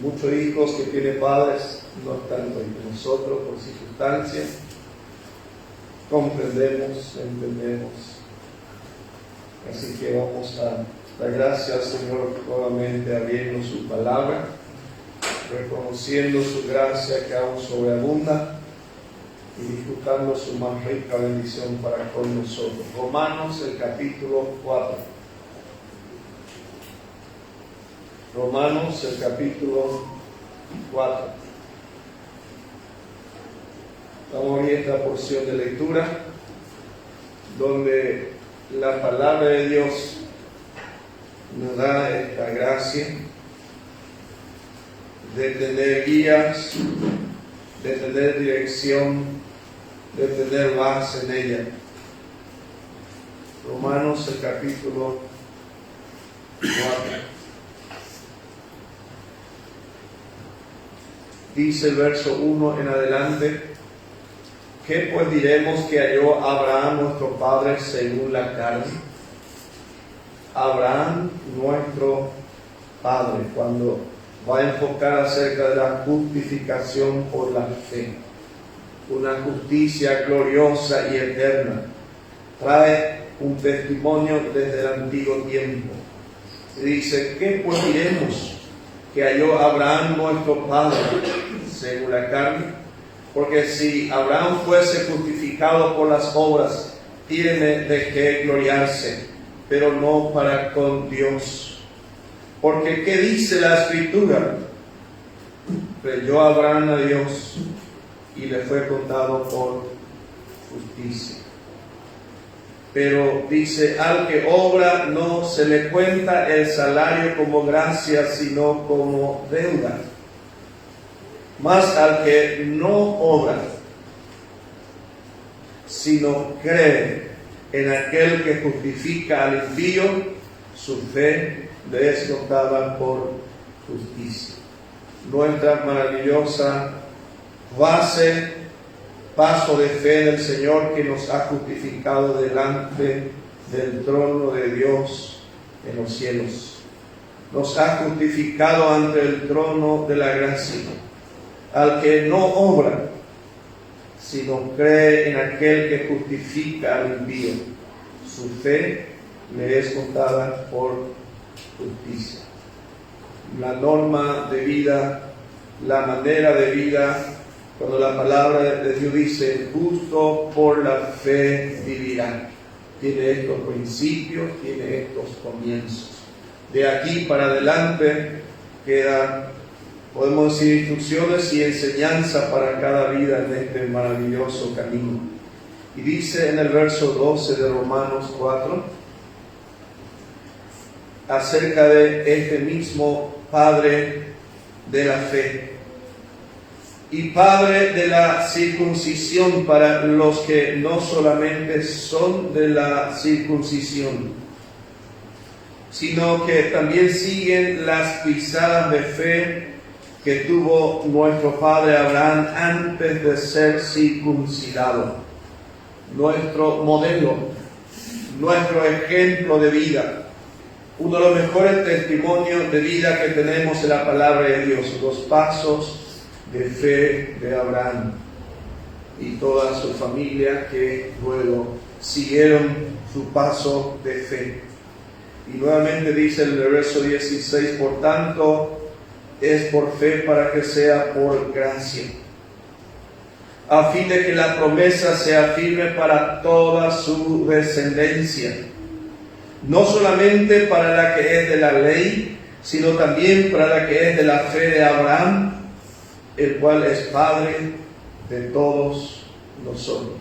Muchos hijos que tienen padres no están entre nosotros por circunstancias. Comprendemos, entendemos. Así que vamos a dar gracias al Señor nuevamente abriendo su palabra, reconociendo su gracia que aún sobreabunda y disfrutando su más rica bendición para con nosotros. Romanos, el capítulo 4. Romanos, el capítulo 4. Vamos a ver esta porción de lectura donde la palabra de Dios nos da esta gracia de tener guías, de tener dirección, de tener base en ella. Romanos, el capítulo 4. Dice el verso 1 en adelante: ¿qué pues diremos que halló Abraham nuestro padre según la carne? Abraham nuestro padre, cuando va a enfocar acerca de la justificación por la fe, una justicia gloriosa y eterna, trae un testimonio desde el antiguo tiempo. Y dice: ¿qué pues diremos que halló Abraham nuestro padre según la carne? Porque si Abraham fuese justificado por las obras, tiene de qué gloriarse, pero no para con Dios. Porque ¿qué dice la Escritura? Creyó Abraham a Dios y le fue contado por justicia. Pero dice: al que obra no se le cuenta el salario como gracia, sino como deuda. Mas al que no obra, sino cree en aquel que justifica al impío, su fe le es contada por justicia. Nuestra maravillosa base, paso de fe del Señor, que nos ha justificado delante del trono de Dios en los cielos. Nos ha justificado ante el trono de la gracia. Al que no obra, sino cree en aquel que justifica al impío, su fe le es contada por justicia. La norma de vida, la manera de vida, cuando la palabra de Dios dice: justo por la fe vivirá, tiene estos principios, tiene estos comienzos. De aquí para adelante podemos decir, instrucciones y enseñanza para cada vida en este maravilloso camino. Y dice en el verso 12 de Romanos 4, acerca de este mismo Padre de la fe y Padre de la circuncisión para los que no solamente son de la circuncisión, sino que también siguen las pisadas de fe que tuvo nuestro padre Abraham antes de ser circuncidado. Nuestro modelo, nuestro ejemplo de vida, uno de los mejores testimonios de vida que tenemos en la palabra de Dios, los pasos de fe de Abraham y toda su familia que luego siguieron su paso de fe. Y nuevamente dice en el verso 16: por tanto, es por fe para que sea por gracia, a fin de que la promesa sea firme para toda su descendencia, no solamente para la que es de la ley, sino también para la que es de la fe de Abraham, el cual es Padre de todos nosotros.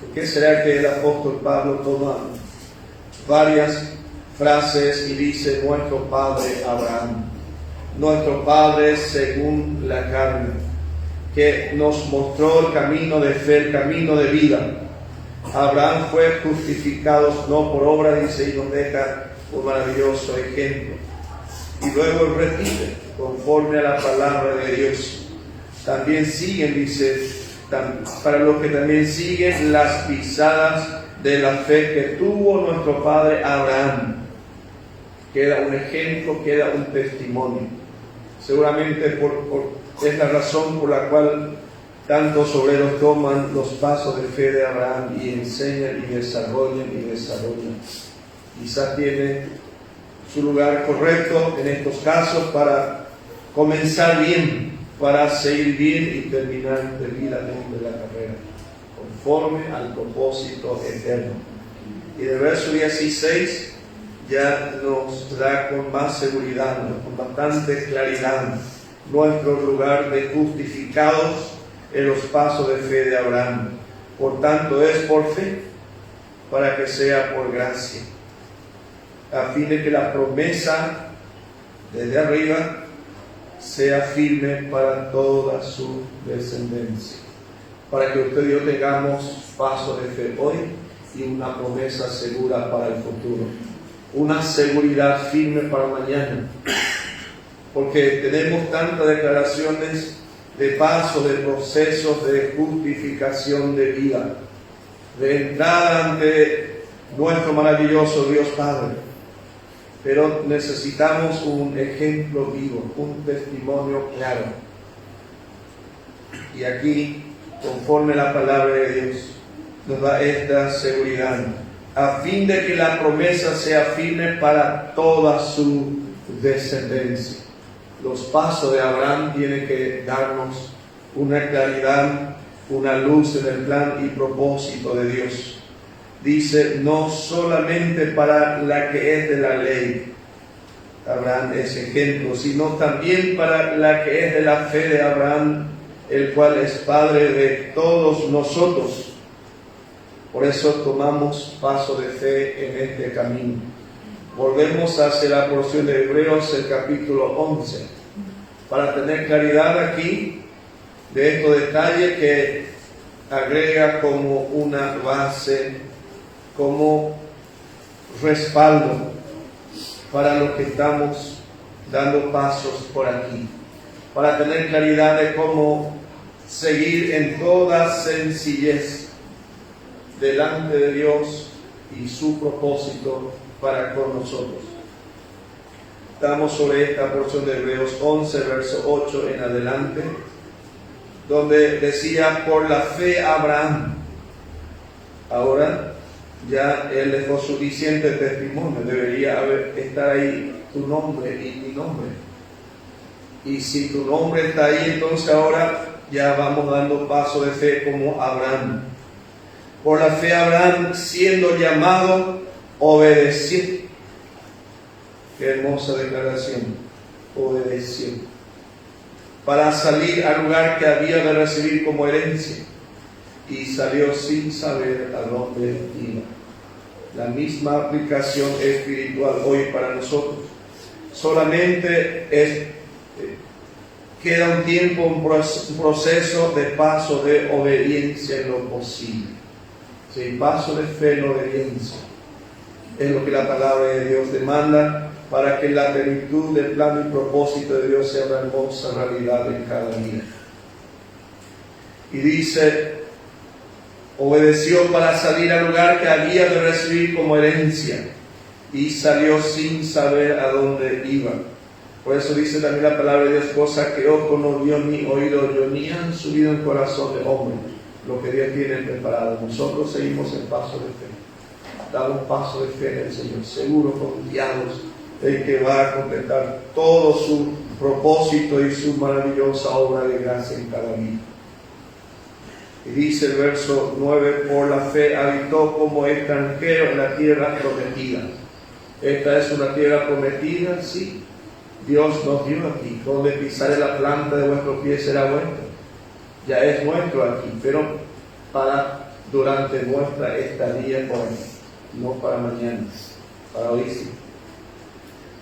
¿Por qué será que el apóstol Pablo toma varias frases y dice nuestro Padre Abraham? Nuestro Padre según la carne, que nos mostró el camino de fe, el camino de vida. Abraham fue justificado no por obra, dice, y nos deja un maravilloso ejemplo. Y luego repite, conforme a la palabra de Dios. También siguen, dice, para los que también siguen las pisadas de la fe que tuvo nuestro padre Abraham. Queda un ejemplo, queda un testimonio. Seguramente es la razón por la cual tantos obreros toman los pasos de fe de Abraham y enseñan y desarrollan. Quizás tiene su lugar correcto en estos casos para comenzar bien, para seguir bien y terminar debidamente la carrera, conforme al propósito eterno. Y el verso 16 ya nos da con más seguridad, con bastante claridad, nuestro lugar de justificados en los pasos de fe de Abraham. Por tanto, es por fe, para que sea por gracia, a fin de que la promesa desde arriba sea firme para toda su descendencia, para que usted y yo tengamos pasos de fe hoy y una promesa segura para el futuro, una seguridad firme para mañana, porque tenemos tantas declaraciones de paso, de procesos de justificación de vida, de entrada ante nuestro maravilloso Dios Padre, pero necesitamos un ejemplo vivo, un testimonio claro. Y aquí, conforme la palabra de Dios, nos da esta seguridad, a fin de que la promesa sea firme para toda su descendencia. Los pasos de Abraham tienen que darnos una claridad, una luz en el plan y propósito de Dios. Dice, no solamente para la que es de la ley, Abraham es ejemplo, sino también para la que es de la fe de Abraham, el cual es Padre de todos nosotros. Por eso tomamos paso de fe en este camino. Volvemos hacia la porción de Hebreos, el capítulo 11, para tener claridad aquí de estos detalles que agrega como una base, como respaldo para lo que estamos dando pasos por aquí, para tener claridad de cómo seguir en toda sencillez delante de Dios y su propósito para con nosotros. Estamos sobre esta porción de Hebreos 11, verso 8 en adelante, donde decía, por la fe Abraham. Ahora ya él dejó suficiente testimonio, debería estar ahí tu nombre y mi nombre. Y si tu nombre está ahí, entonces ahora ya vamos dando paso de fe como Abraham. Por la fe Abraham, siendo llamado, obedeció. Qué hermosa declaración. Obedeció. Para salir al lugar que había de recibir como herencia. Y salió sin saber a dónde iba. La misma aplicación espiritual hoy para nosotros. Solamente queda un tiempo, un proceso de paso de obediencia en lo posible. Sí, paso de fe en obediencia. Es lo que la palabra de Dios demanda para que la plenitud del plan y propósito de Dios sea una hermosa realidad en cada día. Y dice, obedeció para salir al lugar que había de recibir como herencia, y salió sin saber a dónde iba. Por eso dice también la palabra de Dios, cosas que ojo no vio ni oído yo, ni han subido en corazón de hombre, lo que Dios tiene preparado. Nosotros seguimos el paso de fe, damos paso de fe en el Señor, seguros, confiados en que va a completar todo su propósito y su maravillosa obra de gracia en cada vida. Y dice el verso 9, por la fe habitó como extranjero en la tierra prometida. Esta es una tierra prometida, sí. Dios nos dio aquí, donde pisare la planta de vuestros pies será vuestro. Ya es nuestro aquí, pero durante nuestra estadía hoy, no para mañana, para hoy sí.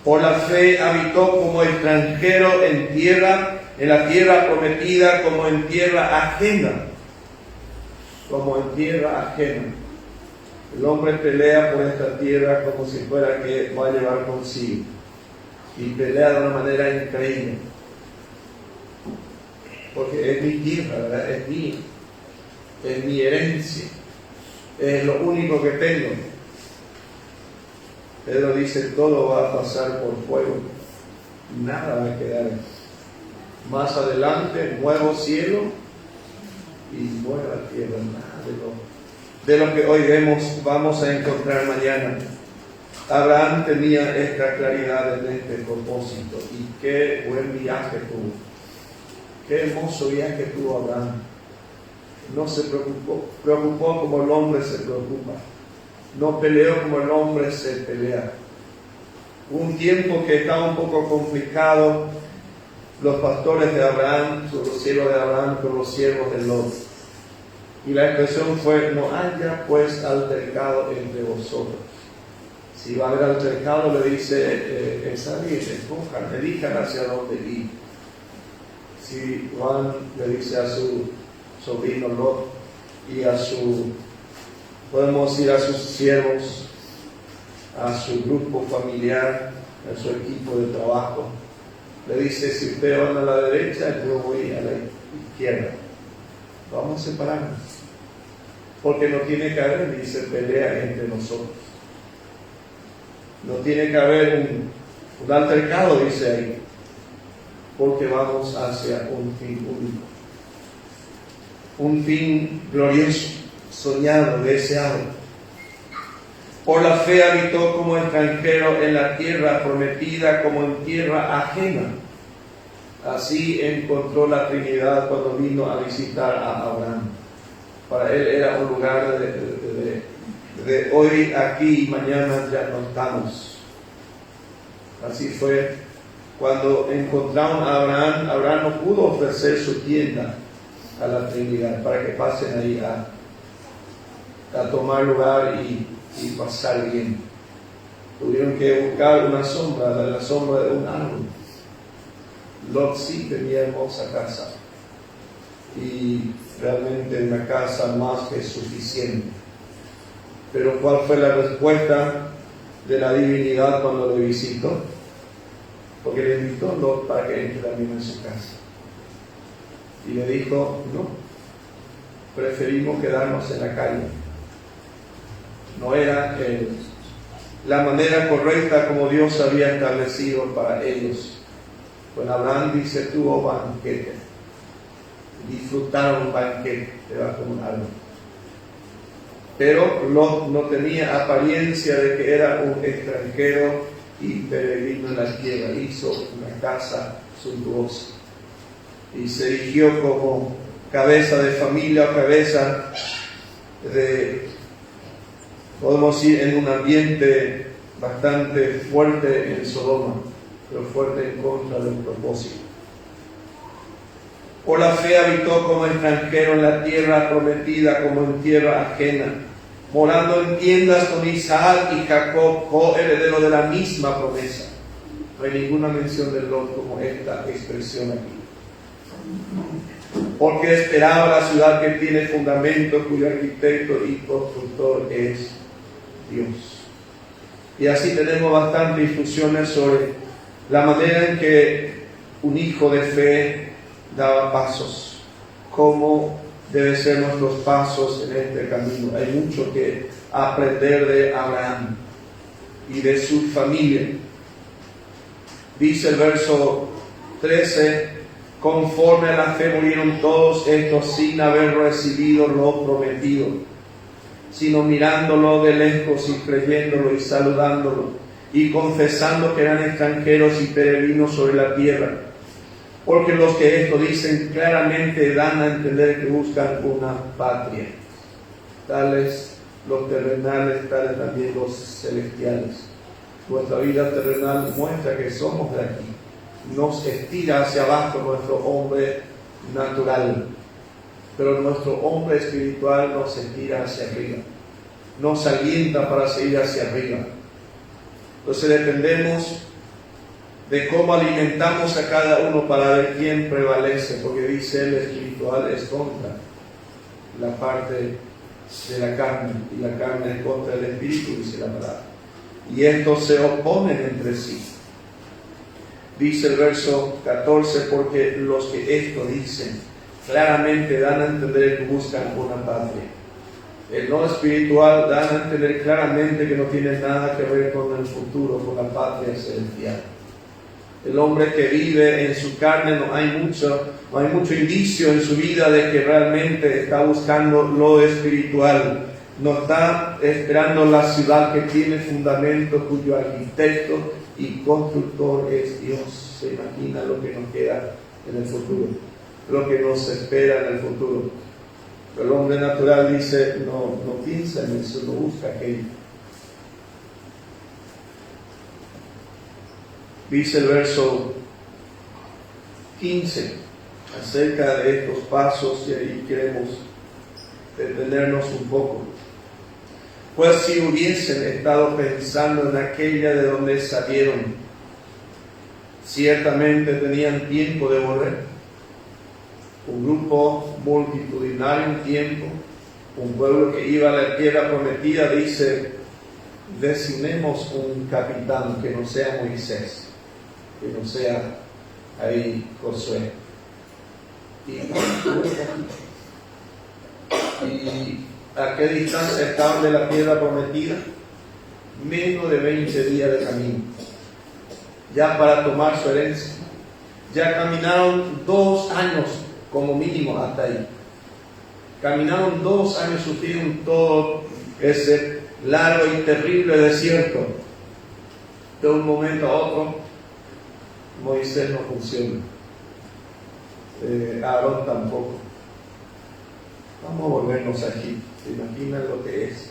Por la fe habitó como extranjero en la tierra prometida, como en tierra ajena. Como en tierra ajena. El hombre pelea por esta tierra como si fuera que va a llevar consigo. Y pelea de una manera increíble. Porque es mi tierra, ¿verdad? Es mía. Es mi herencia. Es lo único que tengo. Pedro dice, todo va a pasar por fuego. Nada va a quedar Más adelante, nuevo cielo y nueva tierra. Nada de lo que hoy vamos a encontrar mañana. Abraham tenía esta claridad en este propósito, y qué buen viaje tuvo. Qué hermoso viaje tuvo Abraham. No se preocupó como el hombre se preocupa. No peleó como el hombre se pelea. Hubo un tiempo que estaba un poco complicado, los pastores de Abraham, los siervos de Abraham con los siervos de Lot. Y la expresión fue: no haya pues altercado entre vosotros. Si va a haber altercado, le dice, escojan, elijan hacia dónde ir. Si Juan le dice a su sobrino Lot y podemos ir a sus siervos, a su grupo familiar, a su equipo de trabajo, le dice: si ustedes van a la derecha, yo voy a la izquierda. Vamos a separarnos, porque no tiene que haber, dice, pelea entre nosotros. No tiene que haber un altercado, dice ahí, porque vamos hacia un fin único, un fin glorioso, soñado, deseado. Por la fe habitó como extranjero en la tierra prometida, como en tierra ajena. Así encontró la Trinidad cuando vino a visitar a Abraham. Para él era un lugar de hoy aquí y mañana ya no estamos. Así fue cuando encontraron a Abraham. Abraham no pudo ofrecer su tienda a la Trinidad para que pasen ahí a tomar lugar y pasar bien. Tuvieron que buscar una sombra, la sombra de un árbol. Lot sí tenía hermosa casa, y realmente una casa más que suficiente. Pero ¿cuál fue la respuesta de la divinidad cuando le visitó? Porque le invitó Lot para que entre también en su casa. Y le dijo: no, preferimos quedarnos en la calle. No era la manera correcta como Dios había establecido para ellos. Pues Abraham dice: tuvo banquete, disfrutaron un banquete debajo de un árbol. Pero Lot no tenía apariencia de que era un extranjero y peregrino en la tierra. Hizo una casa suntuosa y se erigió como cabeza de familia o cabeza de, podemos ir en un ambiente bastante fuerte en Sodoma, pero fuerte en contra del propósito. Por la fe habitó como extranjero en la tierra prometida, como en tierra ajena, morando en tiendas con Isaac y Jacob, coheredero de la misma promesa. No hay ninguna mención de Lot como esta expresión aquí. Porque esperaba la ciudad que tiene fundamento, cuyo arquitecto y constructor es Dios. Y así tenemos bastantes instrucciones sobre la manera en que un hijo de fe daba pasos, cómo deben ser nuestros pasos en este camino. Hay mucho que aprender de Abraham y de su familia. Dice el verso 13: conforme a la fe murieron todos estos sin haber recibido lo prometido, sino mirándolo de lejos y creyéndolo y saludándolo y confesando que eran extranjeros y peregrinos sobre la tierra. Porque los que esto dicen claramente dan a entender que buscan una patria. Tales los terrenales, tales también los celestiales. Nuestra vida terrenal muestra que somos de aquí. Nos estira hacia abajo nuestro hombre natural, pero nuestro hombre espiritual nos estira hacia arriba, nos alienta para seguir hacia arriba. Entonces dependemos de cómo alimentamos a cada uno para ver quién prevalece, porque dice el espiritual es contra la parte de la carne, y la carne es contra el espíritu, dice la palabra, y estos se oponen entre sí. Dice el verso 14: porque los que esto dicen claramente dan a entender que buscan una patria. El no espiritual dan a entender claramente que no tiene nada que ver con el futuro, con la patria celestial. El hombre que vive en su carne no hay mucho indicio en su vida de que realmente está buscando lo espiritual. No está esperando la ciudad que tiene fundamento, cuyo arquitecto y constructor es Dios. Se imagina lo que nos queda en el futuro, lo que nos espera en el futuro. Pero el hombre natural dice, no piensa en eso, no busca aquello. Dice el verso 15 acerca de estos pasos, y ahí queremos detenernos un poco. Pues si hubiesen estado pensando en aquella de donde salieron, ciertamente tenían tiempo de volver. Un grupo multitudinario, un tiempo, un pueblo que iba a la tierra prometida, dice, designemos un capitán que no sea Moisés, que no sea ahí Josué. Y ¿a qué distancia estaban de la tierra prometida? Menos de 20 días de camino, ya para tomar su herencia. Ya caminaron 2 años como mínimo hasta ahí. Caminaron 2 años, sufrieron todo ese largo y terrible desierto. De un momento a otro, Moisés no funciona. Aarón tampoco. Vamos a volvernos aquí. ¿Se imaginan lo que es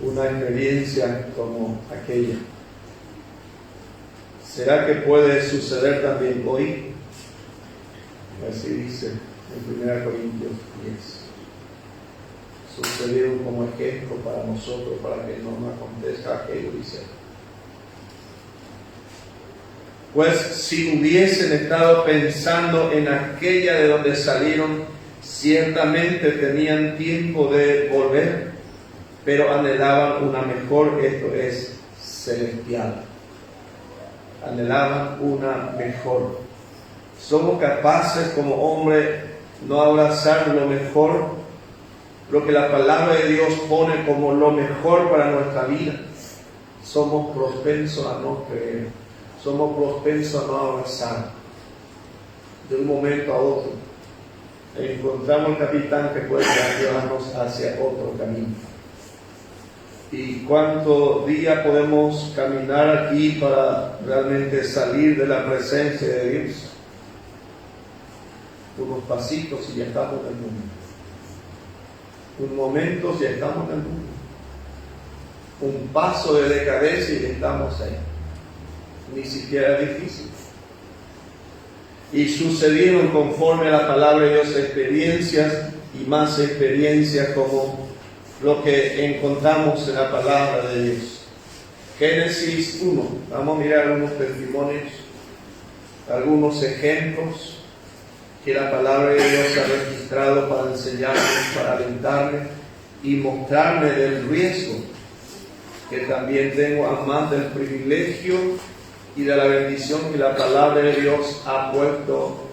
una experiencia como aquella? ¿Será que puede suceder también hoy? Así dice en 1 Corintios 10. Sucedieron como ejemplo para nosotros, para que no nos acontezca aquello, dice. Pues si hubiesen estado pensando en aquella de donde salieron, ciertamente tenían tiempo de volver, pero anhelaban una mejor, esto es celestial. Anhelaban una mejor. Somos capaces como hombres no abrazar lo mejor, lo que la palabra de Dios pone como lo mejor para nuestra vida. Somos propensos a no creer, somos propensos a no abrazar. De un momento a otro encontramos el capitán que puede llevarnos hacia otro camino. ¿Y cuánto día podemos caminar aquí para realmente salir de la presencia de Dios? Unos pasitos y ya estamos en el mundo. Un momento y ya estamos en el mundo. Un paso de decadencia y ya estamos ahí. Ni siquiera es difícil. Y sucedieron conforme a la palabra de Dios experiencias y más experiencias como lo que encontramos en la palabra de Dios. Génesis 1. Vamos a mirar algunos testimonios, algunos ejemplos que la palabra de Dios ha registrado para enseñarme, para alentarme y mostrarme del riesgo que también tengo, además del privilegio y de la bendición que la palabra de Dios ha puesto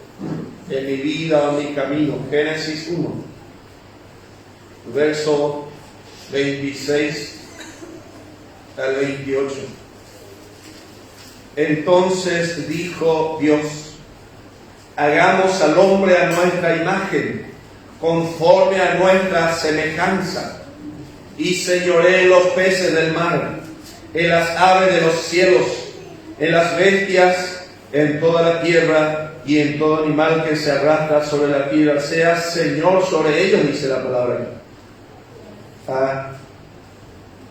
en mi vida o en mi camino. Génesis 1, verso 26 al 28. Entonces dijo Dios: hagamos al hombre a nuestra imagen, conforme a nuestra semejanza, y señoree en los peces del mar, en las aves de los cielos, en las bestias, en toda la tierra, y en todo animal que se arrastra sobre la tierra. Sea Señor sobre ellos, dice la palabra.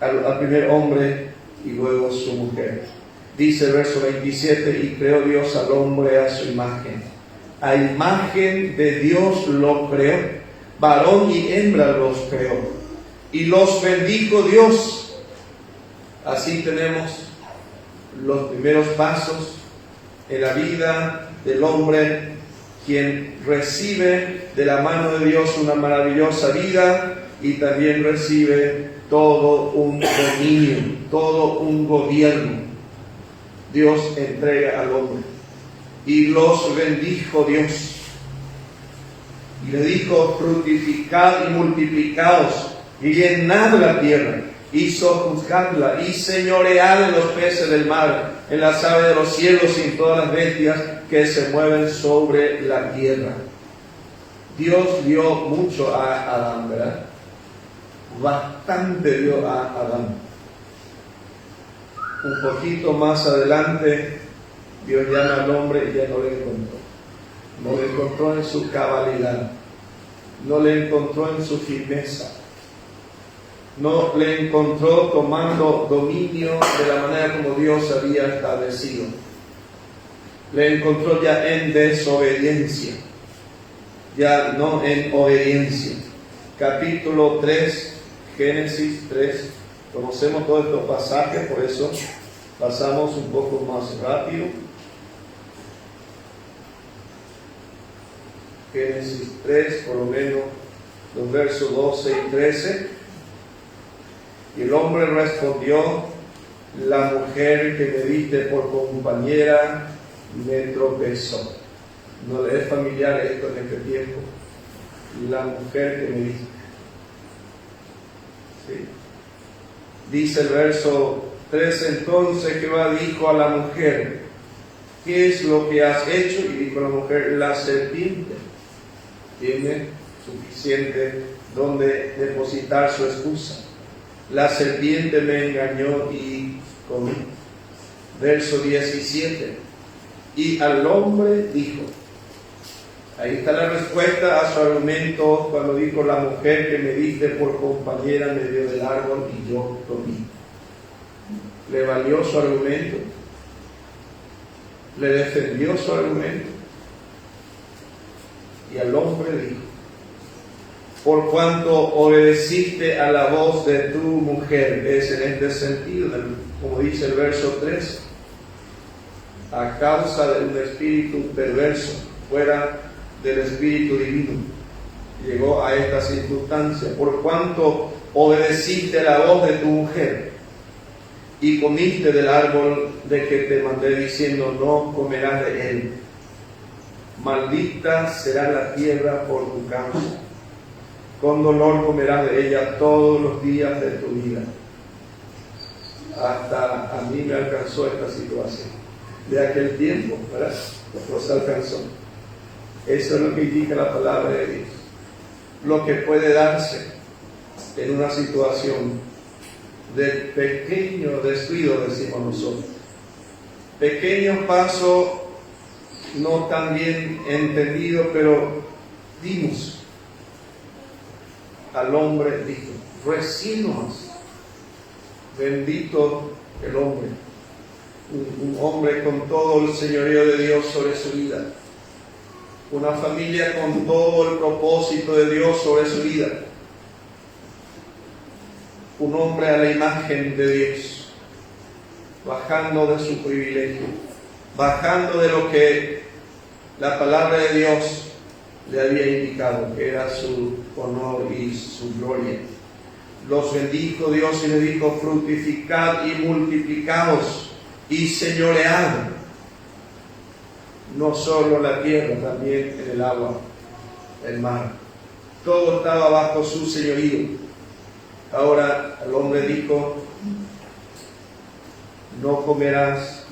Al primer hombre y luego su mujer. Dice el verso 27, y creó Dios al hombre a su imagen. A imagen de Dios lo creó, varón y hembra los creó, y los bendijo Dios. Así tenemos los primeros pasos en la vida del hombre, quien recibe de la mano de Dios una maravillosa vida y también recibe todo un dominio, todo un gobierno. Dios entrega al hombre y los bendijo Dios y le dijo: fructificad y multiplicaos y llenad la tierra hizo juzgarla y señorear en los peces del mar, en las aves de los cielos y en todas las bestias que se mueven sobre la tierra. Dios dio mucho a Adán, ¿verdad? Bastante dio a Adán. Un poquito más adelante, Dios llama al hombre y ya no le encontró. No le encontró en su cabalidad, no le encontró en su firmeza, no le encontró tomando dominio de la manera como Dios había establecido. Le encontró ya en desobediencia, ya no en obediencia. Capítulo 3, Génesis 3, conocemos todos estos pasajes, por eso pasamos un poco más rápido. Génesis 3, por lo menos los versos 12 y 13. Y el hombre respondió: la mujer que me diste por compañera me tropezó. No le es familiar esto en este tiempo. La mujer que me diste. ¿Sí? Dice el verso 13: entonces Jehová dijo a la mujer: ¿qué es lo que has hecho? Y dijo la mujer: la serpiente tiene suficiente donde depositar su excusa. La serpiente me engañó y comí. Verso 17. Y al hombre dijo, ahí está la respuesta a su argumento cuando dijo: la mujer que me diste por compañera me dio del árbol y yo comí. ¿Le valió su argumento? ¿Le defendió su argumento? Y al hombre dijo: por cuanto obedeciste a la voz de tu mujer. Es en este sentido, como dice el verso 3, a causa de un espíritu perverso, fuera del espíritu divino, llegó a esta circunstancia. Por cuanto obedeciste a la voz de tu mujer y comiste del árbol de que te mandé diciendo: no comerás de él. Maldita será la tierra por tu causa. Con dolor comerás de ella todos los días de tu vida. Hasta a mí me alcanzó esta situación. De aquel tiempo, ¿verdad? Nos alcanzó. Eso es lo que indica la palabra de Dios. Lo que puede darse en una situación de pequeño descuido, decimos nosotros. Pequeño paso no tan bien entendido, pero dimos. Al hombre dijo: recién nomás. Bendito el hombre. Un hombre con todo el señorío de Dios sobre su vida. Una familia con todo el propósito de Dios sobre su vida. Un hombre a la imagen de Dios, bajando de su privilegio, bajando de lo que la palabra de Dios le había indicado, que era su honor y su gloria. Los bendijo Dios y le dijo: fructificad y multiplicaos y señoread, no solo la tierra, también en el agua, el mar. Todo estaba bajo su señorío. Ahora el hombre dijo: no comerás,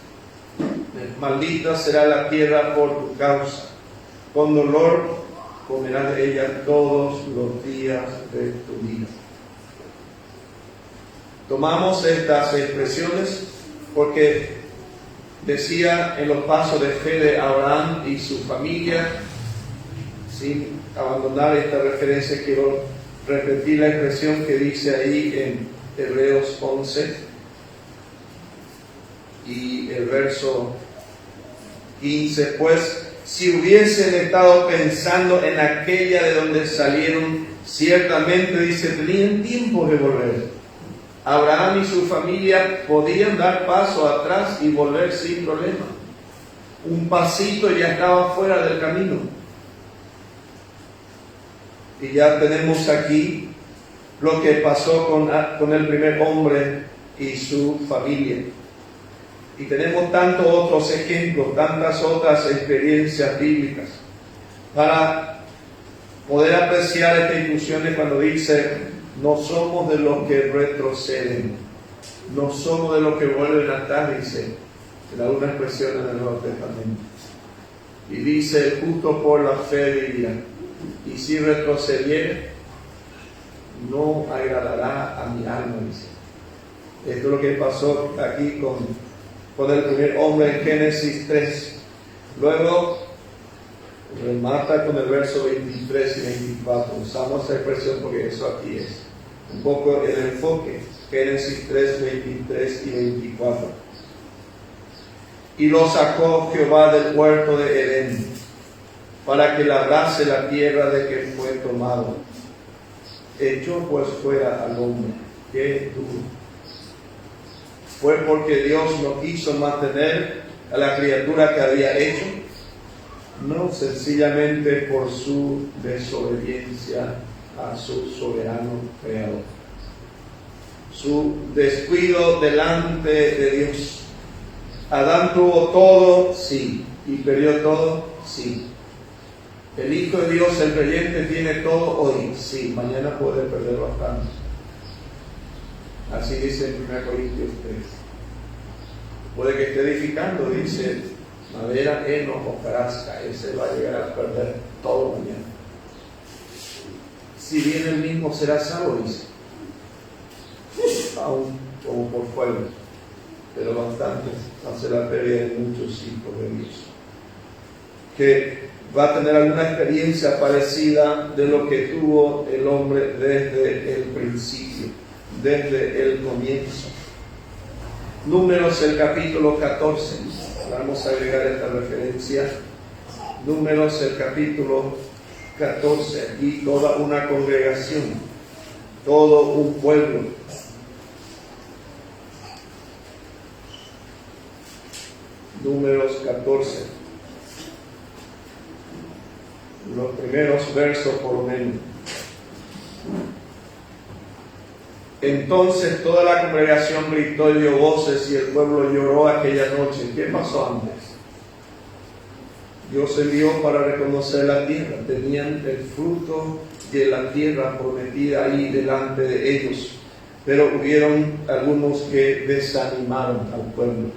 maldita será la tierra por tu causa, con dolor comerás de ella todos los días de tu vida. Tomamos estas expresiones porque decía en los pasos de fe de Abraham y su familia. Sin abandonar esta referencia, quiero repetir la expresión que dice ahí en Hebreos 11 y el verso 15: pues si hubiesen estado pensando en aquella de donde salieron, ciertamente, dice, tenían tiempo de volver. Abraham y su familia podían dar paso atrás y volver sin problema. Un pasito y ya estaba fuera del camino. Y ya tenemos aquí lo que pasó con el primer hombre y su familia. Y tenemos tantos otros ejemplos, tantas otras experiencias bíblicas para poder apreciar estas inclusiones cuando dice No somos de los que retroceden, no somos de los que vuelven atrás, dice en algunas expresiones del Nuevo Testamento. Y dice, el justo por la fe vivirá, y si retrocediere, no agradará a mi alma, dice. Esto es lo que pasó aquí con el primer hombre en Génesis 3. Luego remata con el verso 23 y 24. Usamos esa expresión porque eso aquí es un poco el enfoque. Génesis 3, 23 y 24. Y lo sacó Jehová del huerto de Edén, para que labrase la tierra de que fue tomado. Echó pues fuera al hombre. Qué duro. ¿Fue porque Dios no quiso mantener a la criatura que había hecho? No, sencillamente por su desobediencia a su soberano creador. Su descuido delante de Dios. Adán tuvo todo, sí. Y perdió todo, sí. El Hijo de Dios, el creyente, tiene todo hoy, sí. Mañana puede perder bastante. Así dice en 1 Corintios 3. Puede que esté edificando, dice, madera, heno o hojarasca. Ese va a llegar a perder todo mañana. Si bien el mismo será salvo, dice. Aún como por fuego. Pero bastante va a ser la pérdida de muchos hijos de Dios. Que va a tener alguna experiencia parecida de lo que tuvo el hombre desde el principio, desde el comienzo. Números, el capítulo 14. Vamos a agregar esta referencia. Números, el capítulo 14. Aquí toda una congregación, todo un pueblo. Números 14. Los primeros versos por lo menos. Entonces toda la congregación gritó y dio voces y el pueblo lloró aquella noche. ¿Qué pasó antes? Dios envió para reconocer la tierra. Tenían el fruto de la tierra prometida ahí delante de ellos. Pero hubieron algunos que desanimaron al pueblo.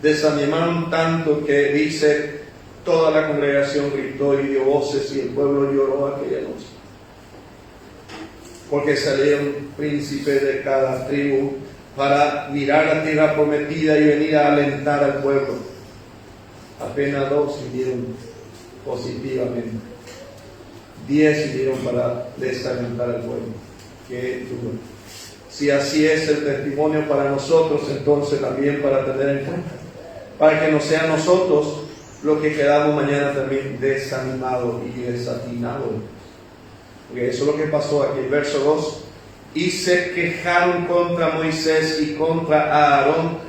Desanimaron tanto que dice, toda la congregación gritó y dio voces y el pueblo lloró aquella noche. Porque salieron príncipes de cada tribu para mirar la tierra prometida y venir a alentar al pueblo. Apenas 2 vinieron positivamente. 10 vinieron para desalentar al pueblo. Qué duro. Si así es el testimonio para nosotros, entonces también para tener en cuenta. Para que no sean nosotros los que quedamos mañana también desanimados y desatinados. Porque eso es lo que pasó aquí, el verso 2. Y se quejaron contra Moisés y contra Aarón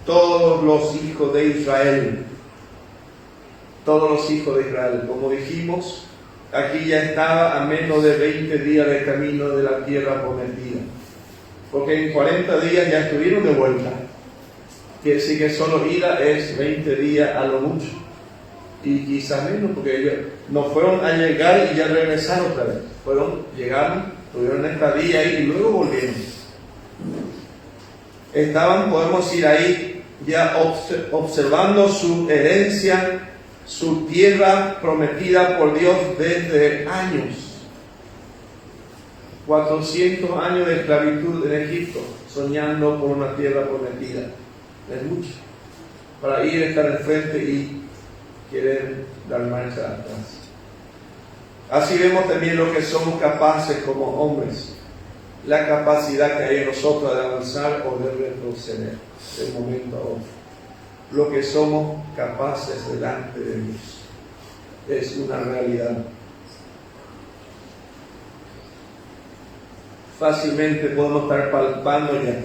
todos los hijos de Israel. Todos los hijos de Israel. Como dijimos, aquí ya estaba a menos de 20 días de camino de la tierra prometida. Porque en 40 días ya estuvieron de vuelta. Quiere decir que solo ida es 20 días a lo mucho. Y quizás menos, porque ellos no fueron a llegar y ya regresaron otra vez. Llegaron, tuvieron estadía ahí y luego volvieron. Estaban, podemos ir ahí, ya observando su herencia, su tierra prometida por Dios desde años. 400 años de esclavitud en Egipto, soñando por una tierra prometida. Es mucho. Para ir, estar al frente y querer dar marcha atrás. Así vemos también lo que somos capaces como hombres, la capacidad que hay en nosotros de avanzar o de retroceder de un momento a otro. Lo que somos capaces delante de Dios es una realidad. Fácilmente podemos estar palpando ya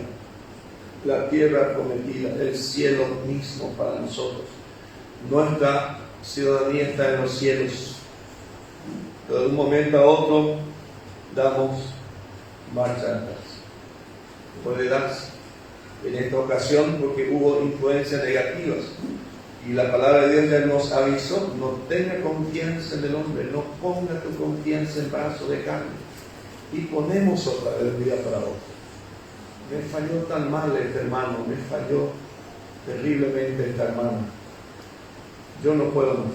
la tierra prometida, el cielo mismo para nosotros. Nuestra ciudadanía está en los cielos. Pero de un momento a otro damos marcha atrás. Puede darse en esta ocasión porque hubo influencias negativas. Y la palabra de Dios ya nos avisó: no tenga confianza en el hombre, no ponga tu confianza en brazos de carne. y ponemos otra vez de un día para otro. Me falló tan mal este hermano, me falló terriblemente esta hermana. Yo no puedo más.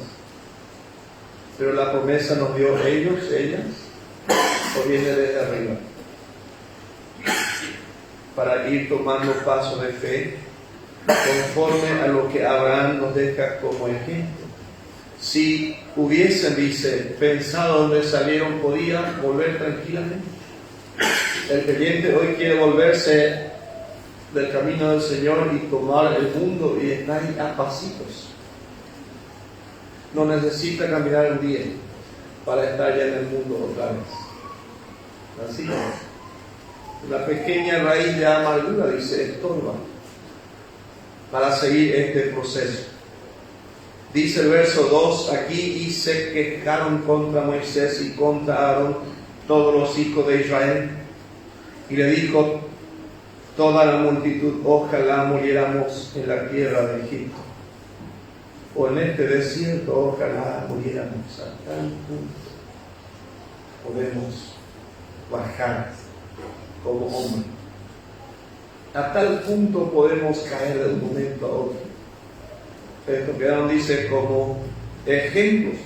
Pero la promesa nos dio ellos, ellas, o viene desde arriba, para ir tomando pasos de fe conforme a lo que Abraham nos deja como ejemplo. Si hubiesen, dice, pensado dónde salieron, podían volver tranquilamente. El creyente hoy quiere volverse del camino del Señor y tomar el mundo y está ahí a pasitos. No necesita caminar un día para estar ya en el mundo otra vez. Así es. La pequeña raíz de amargura, dice, estorba para seguir este proceso. Dice el verso 2 aquí, y se quejaron contra Moisés y contra Aarón todos los hijos de Israel. Y le dijo toda la multitud, ojalá muriéramos en la tierra de Egipto, o en este desierto, ojalá muriéramos. A tal punto podemos bajar como hombre. A tal punto podemos caer de un momento a otro. Esto que nos dice como ejemplos,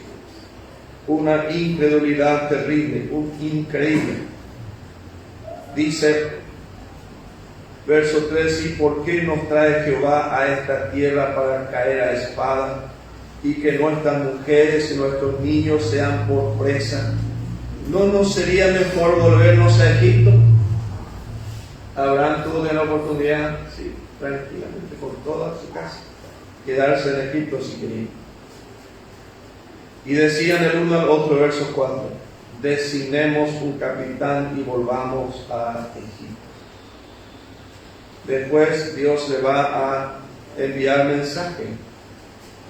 una incredulidad terrible, un increíble. Dice, verso 3, ¿y por qué nos trae Jehová a esta tierra para caer a espada y que nuestras mujeres y nuestros niños sean por presa? ¿No nos sería mejor volvernos a Egipto? Abraham tuvo la oportunidad, sí, tranquilamente, con toda su casa, quedarse en Egipto si quería. Y decían el uno al otro, verso 4, designemos un capitán y volvamos a Egipto. Después Dios le va a enviar mensaje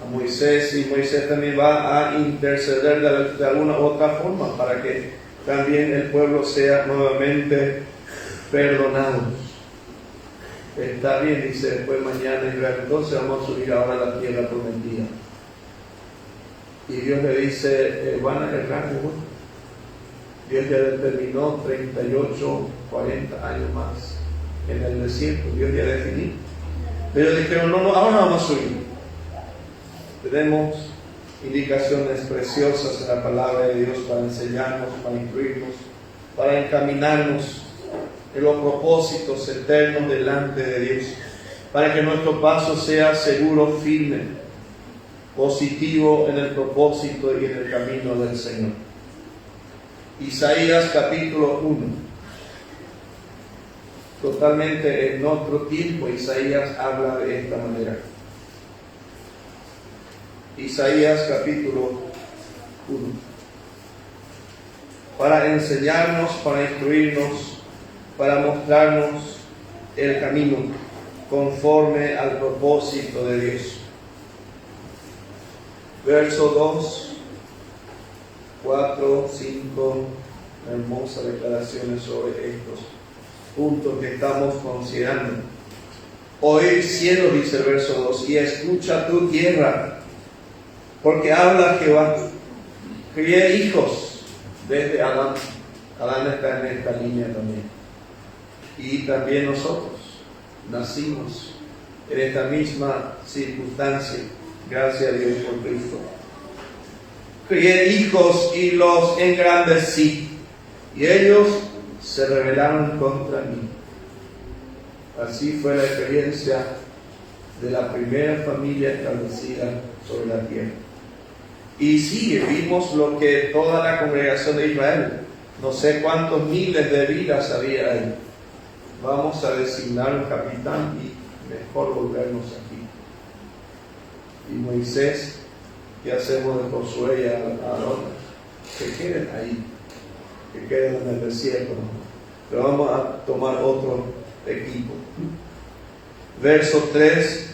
a Moisés, y Moisés también va a interceder de alguna otra forma para que también el pueblo sea nuevamente perdonado. Está bien, dice después mañana, y entonces vamos a subir ahora a la tierra prometida. Y Dios le dice, van a errar, bueno. Dios ya determinó 38, 40 años más en el desierto. Dios ya definió. Pero dijeron, no, ahora vamos a subir. Tenemos indicaciones preciosas en la palabra de Dios para enseñarnos, para instruirnos, para encaminarnos en los propósitos eternos delante de Dios, para que nuestro paso sea seguro, firme, positivo en el propósito y en el camino del Señor. Isaías capítulo 1. Totalmente en otro tiempo Isaías habla de esta manera. Isaías capítulo 1. Para enseñarnos, para instruirnos, para mostrarnos el camino conforme al propósito de Dios. Verso 2, 4, 5, hermosas declaraciones sobre estos puntos que estamos considerando. Oíd cielo, dice el verso 2, y escucha tu tierra, porque habla Jehová. Crié hijos desde Adán. Adán está en esta línea también. Y también nosotros nacimos en esta misma circunstancia. Gracias a Dios por Cristo. Crié hijos y los engrandecí, y ellos se rebelaron contra mí. Así fue la experiencia de la primera familia establecida sobre la tierra. Y sí, vimos lo que toda la congregación de Israel, no sé cuántos miles de vidas había ahí. Vamos a designar un capitán y mejor volvernos aquí. Y Moisés, ¿qué hacemos de Josué y Aarón? Que queden ahí, que queden en el desierto. Pero vamos a tomar otro equipo. Verso 3,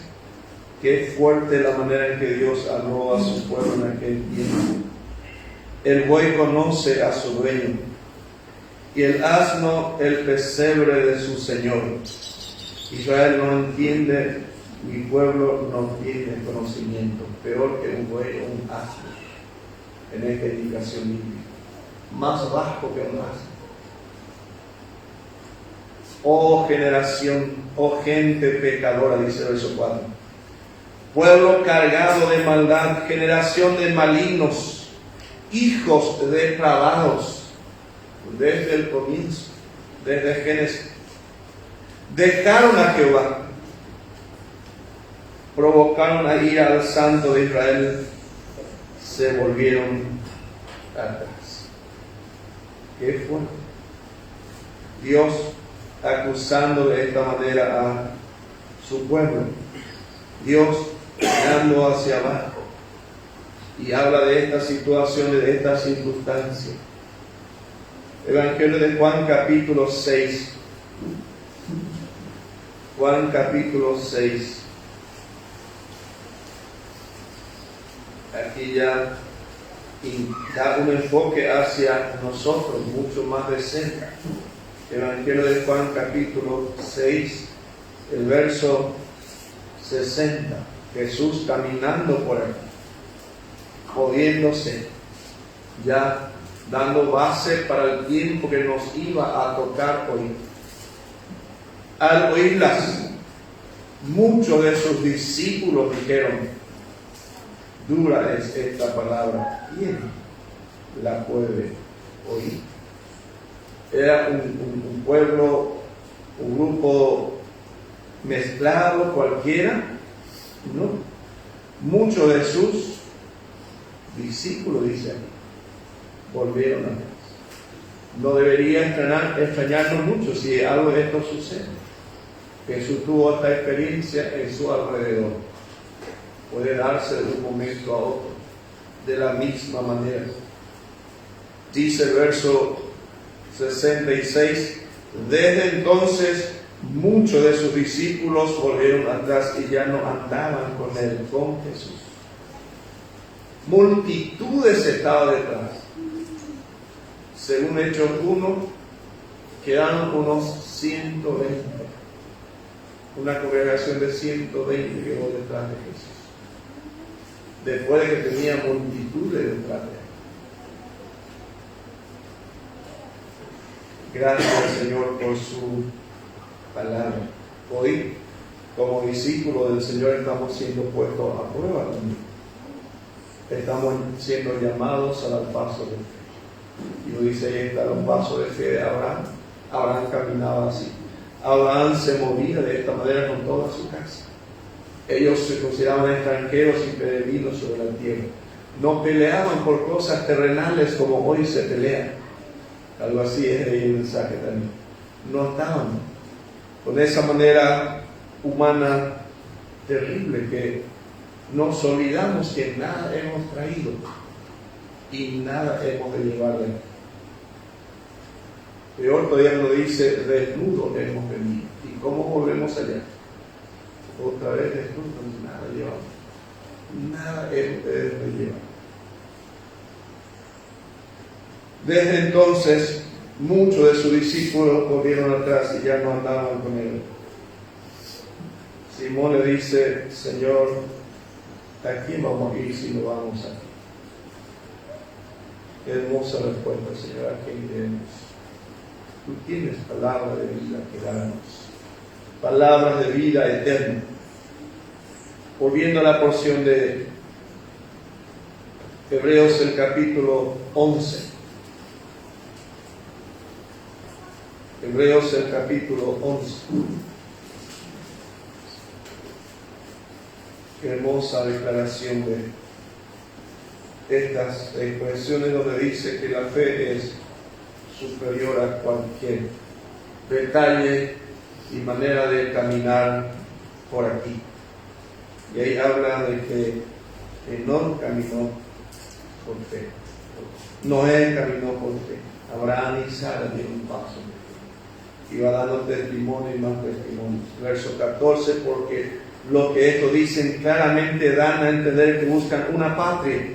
qué fuerte la manera en que Dios habló a su pueblo en aquel tiempo. El buey conoce a su dueño, y el asno el pesebre de su señor. Israel no entiende, mi pueblo no tiene conocimiento. Peor que un buey o un asno en esta indicación bíblica. Más bajo que un asno. oh generación, oh gente pecadora, dice el verso 4. Pueblo cargado de maldad, generación de malignos, hijos depravados, desde el comienzo, desde Génesis. Dejaron a Jehová, provocaron a ira al Santo de Israel, se volvieron atrás. ¿Qué fue? Dios acusando de esta manera a su pueblo. Dios mirando hacia abajo y habla de esta situación, de esta circunstancia. Evangelio de Juan capítulo 6. Juan capítulo 6. Aquí ya da un enfoque hacia nosotros mucho más de cerca. Evangelio de Juan capítulo 6, el verso 60. Jesús caminando por aquí, moviéndose, ya dando base para el tiempo que nos iba a tocar hoy. Al oírlas, muchos de sus discípulos dijeron: dura es esta palabra, ¿quién la puede oír? Era un pueblo, un grupo mezclado cualquiera, ¿no? Muchos de sus discípulos, dice aquí, volvieron a Dios. No debería extrañarnos mucho si algo de esto sucede. Jesús tuvo esta experiencia en su alrededor. Puede darse de un momento a otro, de la misma manera. Dice el verso 66, desde entonces muchos de sus discípulos volvieron atrás y ya no andaban con él, con Jesús. Multitudes estaban detrás. Según Hechos 1, quedaron unos 120. Una congregación de 120 quedó detrás de Jesús. Después de que tenía multitudes detrás de él. Gracias, Señor, por su palabra. Hoy, como discípulos del Señor, estamos siendo puestos a prueba también. Estamos siendo llamados al paso de fe. Y lo dice ahí, está el paso de fe de Abraham. Abraham caminaba así. Abraham se movía de esta manera con toda su casa. Ellos se consideraban extranjeros y peregrinos sobre la tierra. No peleaban por cosas terrenales como hoy se pelea. Algo así es ahí el mensaje también. No estaban con esa manera humana terrible que nos olvidamos que nada hemos traído y nada hemos de llevar de él. Peor todavía lo dice, desnudo hemos venido. ¿Y cómo volvemos allá? Otra vez desnudos, nada llevamos. Nada hemos de llevar. Desde entonces, muchos de sus discípulos volvieron atrás y ya no andaban con él. Simón le dice: Señor, ¿a quién vamos a ir si no vamos a ti? Qué hermosa respuesta, Señor, ¿a quién iremos? Tú tienes palabra de vida que darnos, palabras de vida eterna. Volviendo a la porción de Hebreos, el capítulo 11. Hebreos, el capítulo 11. Qué hermosa declaración de estas expresiones donde dice que la fe es superior a cualquier detalle y manera de caminar por aquí. Y ahí habla de que Enoc caminó por fe, Noé caminó por fe, Abraham y Sara dieron un paso de fe. Iba dando testimonio y más testimonios. Verso 14, porque lo que estos dicen claramente dan a entender que buscan una patria.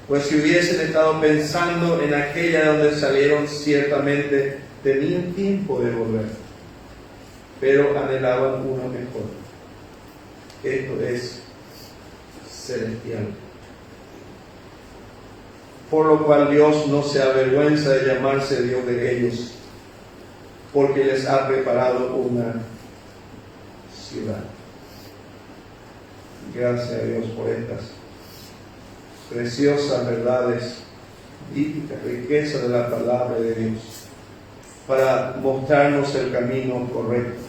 Pues si hubiesen estado pensando en aquella de donde salieron, ciertamente tenían tiempo de volver, pero anhelaban uno mejor. Esto es celestial. Por lo cual Dios no se avergüenza de llamarse Dios de ellos, porque les ha preparado una ciudad. Gracias a Dios por estas preciosas verdades bíblicas, riqueza de la palabra de Dios, para mostrarnos el camino correcto,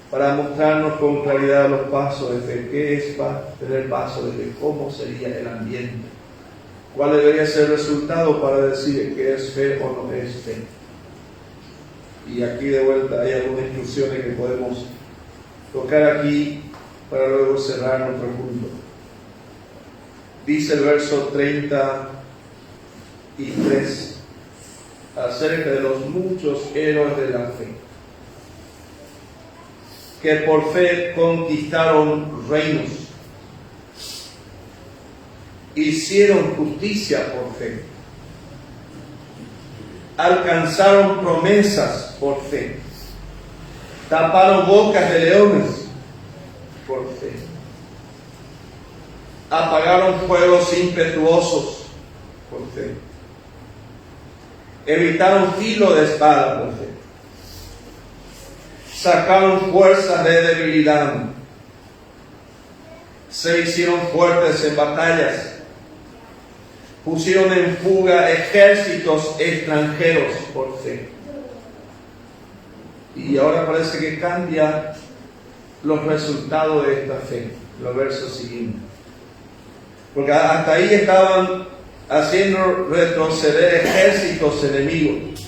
para mostrarnos con claridad los pasos de fe, qué es tener paso de fe, cómo sería el ambiente, cuál debería ser el resultado para decir que es fe o no es fe. Y aquí de vuelta hay algunas instrucciones que podemos tocar aquí para luego cerrar nuestro punto. Dice el verso 33 acerca de los muchos héroes de la fe, que por fe conquistaron reinos, hicieron justicia por fe, alcanzaron promesas por fe, taparon bocas de leones por fe, apagaron fuegos impetuosos por fe, evitaron filo de espada por fe, sacaron fuerzas de debilidad, se hicieron fuertes en batallas, pusieron en fuga ejércitos extranjeros por fe. Y ahora parece que cambia los resultados de esta fe, los versos siguientes. Porque hasta ahí estaban haciendo retroceder ejércitos enemigos.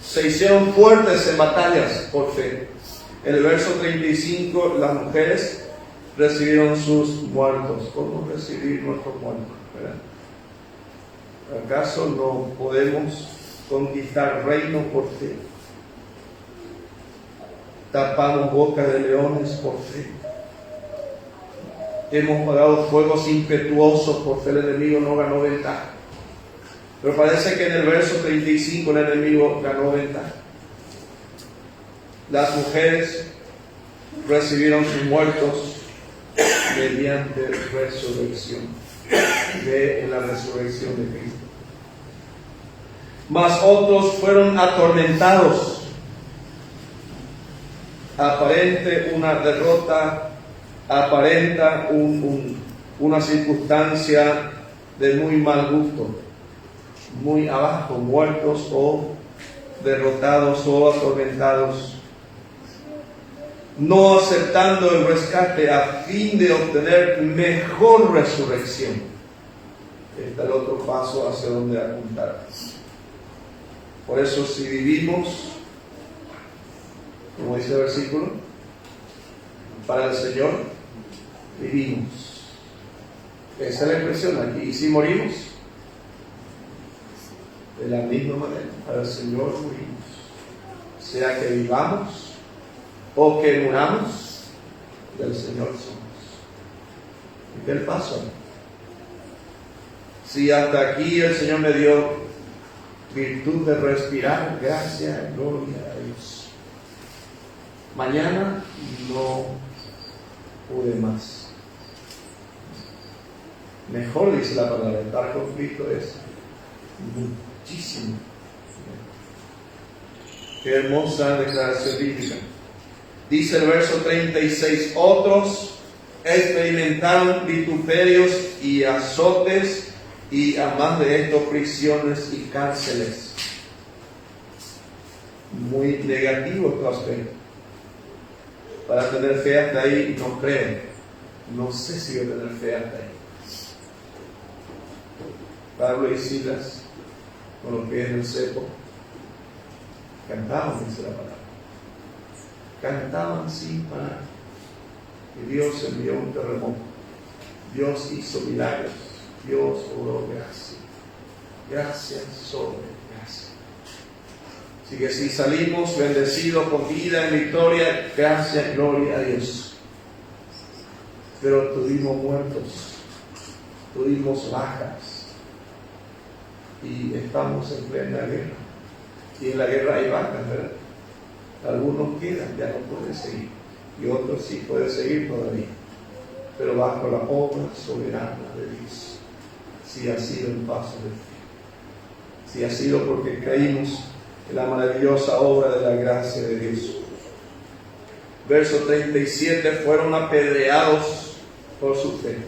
Se hicieron fuertes en batallas por fe. En el verso 35, las mujeres recibieron sus muertos. ¿Cómo recibir nuestros muertos? ¿Verdad? ¿Acaso no podemos conquistar reino por fe? Tapamos bocas de leones por fe. Hemos pagado fuegos impetuosos por fe. El enemigo no ganó ventaja. Pero parece que en el verso 35 el enemigo ganó ventaja. Las mujeres recibieron sus muertos mediante resurrección, en la resurrección de Cristo. Mas otros fueron atormentados. Aparente una derrota, aparenta una circunstancia de muy mal gusto, muy abajo, muertos o derrotados o atormentados, no aceptando el rescate a fin de obtener mejor resurrección. Este es el otro paso hacia donde apuntar. Por eso, si vivimos, como dice el versículo, para el Señor, vivimos. Esa es la expresión aquí. Y si morimos, de la misma manera, para el Señor morimos. Sea que vivamos o que muramos, del Señor somos. ¿Y qué paso? Si hasta aquí el Señor me dio virtud de respirar, gracias, gloria a Dios. Mañana no pude más. Mejor, dice la palabra, estar con Cristo es muchísimo. Qué hermosa declaración bíblica. Dice el verso 36, otros experimentaron vituperios y azotes, y además de esto prisiones y cárceles. Muy negativo tu aspecto. Para tener fe hasta ahí no creo. No sé si voy a tener fe hasta ahí. Pablo y Silas, con los pies en el cepo, cantaban, dice la palabra. Cantaban sin parar. Y Dios envió un terremoto. Dios hizo milagros. Dios obró gracia. Gracias sobre gracia. Así que si salimos bendecidos con vida en victoria, gracias, gloria a Dios. Pero tuvimos muertos, tuvimos bajas, y estamos en plena guerra. Y en la guerra hay bajas, ¿verdad? Algunos quedan, ya no pueden seguir, y otros sí pueden seguir todavía, pero bajo la obra soberana de Dios. Si ha sido un paso de fe, si ha sido porque creímos en la maravillosa obra de la gracia de Dios. Verso 37, fueron apedreados por su fe,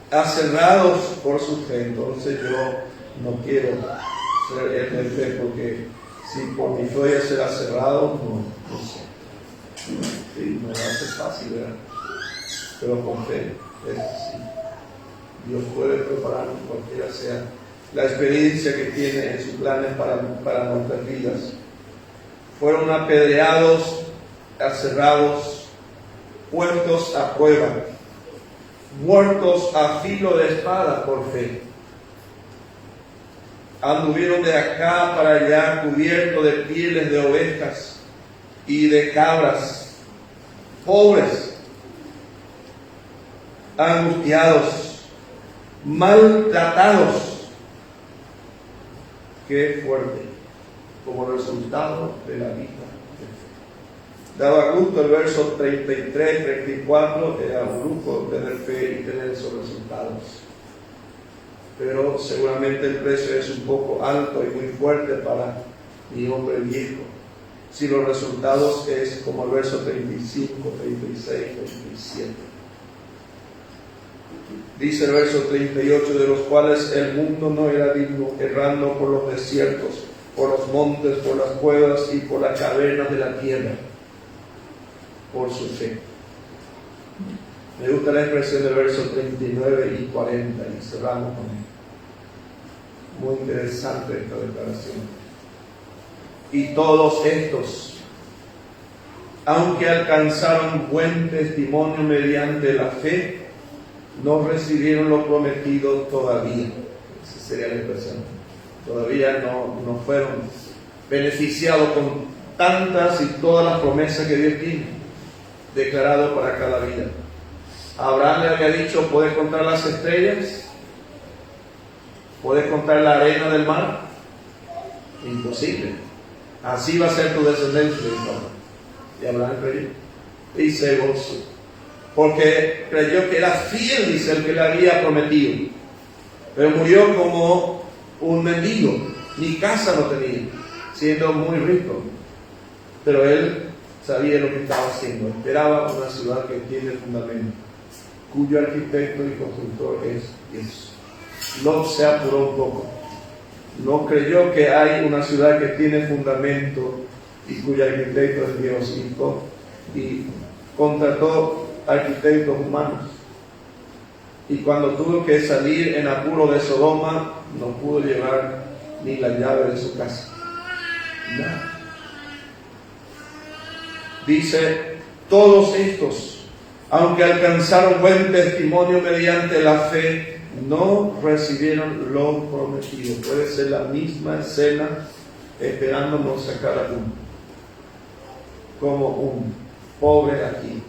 aserrados por su fe. Entonces yo no quiero ser el de fe, porque si por mi fe voy a ser aserrado, no sé. Sí, no va a ser fácil, ¿verdad? Pero con fe, es así. Dios puede prepararnos cualquiera sea la experiencia que tiene en sus planes para nuestras vidas. Fueron apedreados, aserrados, puestos a prueba, muertos a filo de espada por fe. Anduvieron de acá para allá cubiertos de pieles de ovejas y de cabras, pobres, angustiados, maltratados. Qué fuerte, como resultado de la vida. Daba gusto el verso 33, 34, era un grupo tener fe y tener esos resultados. Pero seguramente el precio es un poco alto y muy fuerte para mi hombre viejo. Si los resultados es como el verso 35, 36, 37. Dice el verso 38, de los cuales el mundo no era digno, errando por los desiertos, por los montes, por las cuevas y por las cavernas de la tierra, por su fe. Me gusta la expresión del verso 39 y 40, y cerramos con él. Muy interesante esta declaración. Y todos estos, aunque alcanzaron buen testimonio mediante la fe, no recibieron lo prometido todavía. Esa sería la expresión. Todavía no fueron beneficiados con tantas y todas las promesas que Dios tiene declarado para cada vida. Abraham le había dicho: ¿puedes contar las estrellas? ¿Puedes contar la arena del mar? Imposible. Así va a ser tu descendencia. Y Abraham creyó y se gozó, porque creyó que era fiel, dice, el que le había prometido. Pero murió como un mendigo, ni casa no tenía, siendo muy rico. Pero él sabía lo que estaba haciendo. Esperaba una ciudad que tiene fundamento, cuyo arquitecto y constructor es Dios. Lot se apuró un poco. No creyó que hay una ciudad que tiene fundamento y cuyo arquitecto es Dios, y contrató arquitectos humanos. Y cuando tuvo que salir en apuro de Sodoma, no pudo llevar ni la llave de su casa. Nada. Dice: todos estos, aunque alcanzaron buen testimonio mediante la fe, no recibieron lo prometido. Puede ser la misma escena esperándonos a cada uno, como un pobre aquí,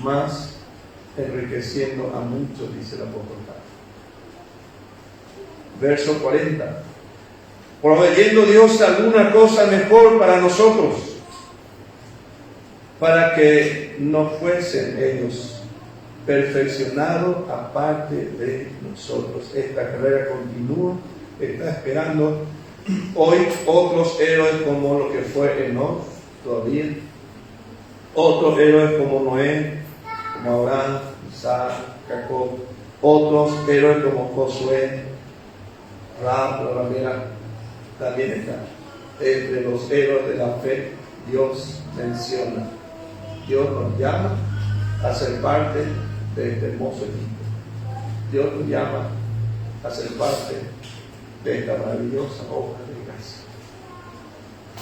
más enriqueciendo a muchos, dice el apóstol Pablo. Verso 40. Proveyendo Dios alguna cosa mejor para nosotros, para que no fuesen ellos perfeccionados aparte de nosotros. Esta carrera continúa, está esperando hoy otros héroes como lo que fue Enoch todavía, otros héroes como Noé, como Abraham, Isaac, Jacob, otros héroes como Josué, Rahab, la ramera, también está. Entre los héroes de la fe, Dios menciona, Dios nos llama a ser parte de este hermoso equipo. Dios nos llama a ser parte de esta maravillosa obra de gracia.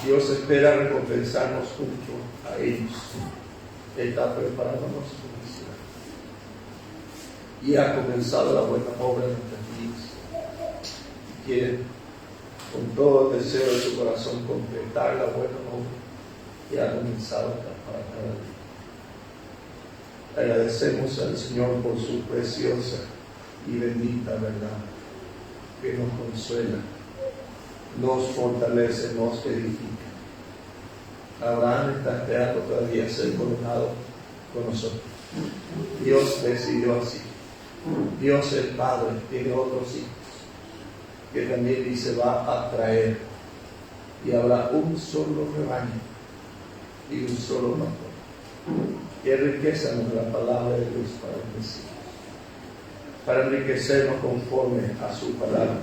Dios espera recompensarnos junto a ellos. Está preparándonos su misión y ha comenzado la buena obra en nuestras vidas. Quiere con todo el deseo de su corazón completar la buena obra que ha comenzado para cada día. Agradecemos al Señor por su preciosa y bendita verdad, que nos consuela, nos fortalece, nos edifica. Abraham está esperando todavía ser coronado con nosotros. Dios decidió así. Dios el Padre tiene otros hijos que también dice va a traer y habrá un solo rebaño y un solo pastor. Qué riqueza nos da la palabra de Dios para enriquecernos conforme a su palabra,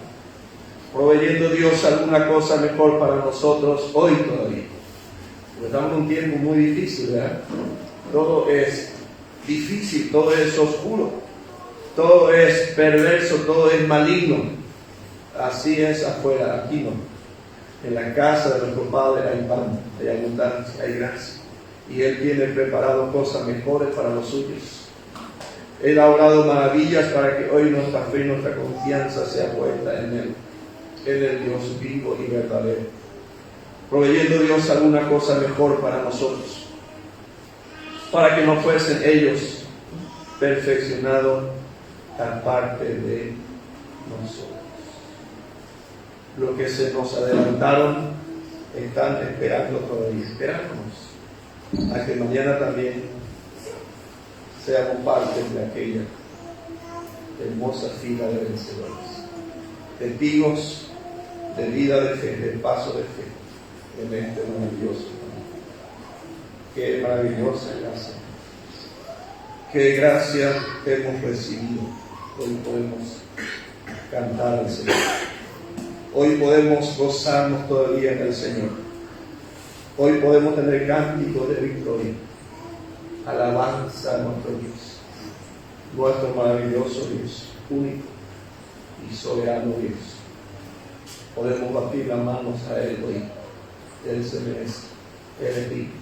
proveyendo Dios alguna cosa mejor para nosotros hoy todavía. Porque estamos en un tiempo muy difícil, ¿verdad? Todo es difícil, todo es oscuro, todo es perverso, todo es maligno. Así es afuera, aquí no. En la casa de nuestro Padre hay pan, hay abundancia, hay gracia. Y Él tiene preparado cosas mejores para los suyos. Él ha obrado maravillas para que hoy nuestra fe y nuestra confianza sea puesta en Él, en el Dios vivo y verdadero, proveyendo Dios alguna cosa mejor para nosotros, para que no fuesen ellos perfeccionados aparte de nosotros. Los que se nos adelantaron están esperando todavía. Esperamos a que mañana también seamos parte de aquella hermosa fila de vencedores, testigos de vida de fe, de paso de fe en este maravilloso mundo. Qué maravillosa gracia, qué gracia hemos recibido. Hoy podemos cantar al Señor, hoy podemos gozarnos todavía en el Señor, hoy podemos tener cánticos de victoria, alabanza a nuestro Dios, nuestro maravilloso Dios, único y soberano Dios. Podemos batir las manos a Él hoy. Él se merece, Él es digno.